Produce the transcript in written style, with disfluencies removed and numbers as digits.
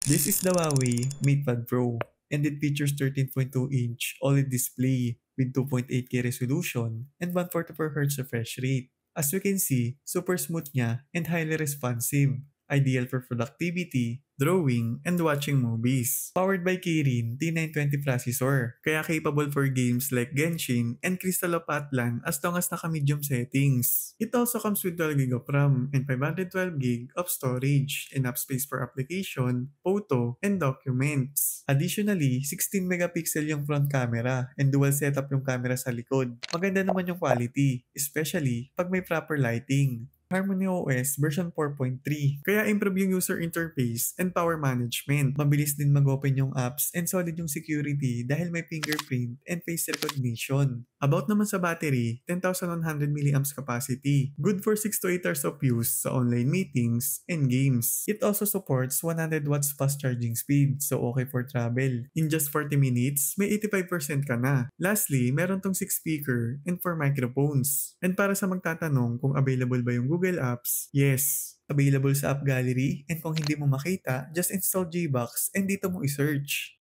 This is the Huawei MatePad Pro, and it features 13.2-inch OLED display with 2.8K resolution and 144Hz refresh rate. As we can see, super smooth niya and highly responsive, ideal for productivity, drawing, and watching movies. Powered by Kirin T920 processor, kaya capable for games like Genshin and Crystal of Atlan as long as naka-medium settings. It also comes with 12GB of RAM and 512GB of storage, enough space for application, photo, and documents. Additionally, 16 megapixel yung front camera and dual setup yung camera sa likod. Maganda naman yung quality, especially pag may proper lighting. Harmony OS version 4.3. Kaya improve yung user interface and power management. Mabilis din mag-open yung apps and solid yung security dahil may fingerprint and face recognition. About naman sa battery, 10,100 mAh capacity. Good for 6 to 8 hours of use sa online meetings and games. It also supports 100 watts fast charging speed, so okay for travel. In just 40 minutes, may 85% ka na. Lastly, meron tong 6 speaker and 4 microphones. And para sa magtatanong kung available ba yung Google Apps, yes, available sa App Gallery, and kung hindi mo makita, just install Gbox and dito mo i-search.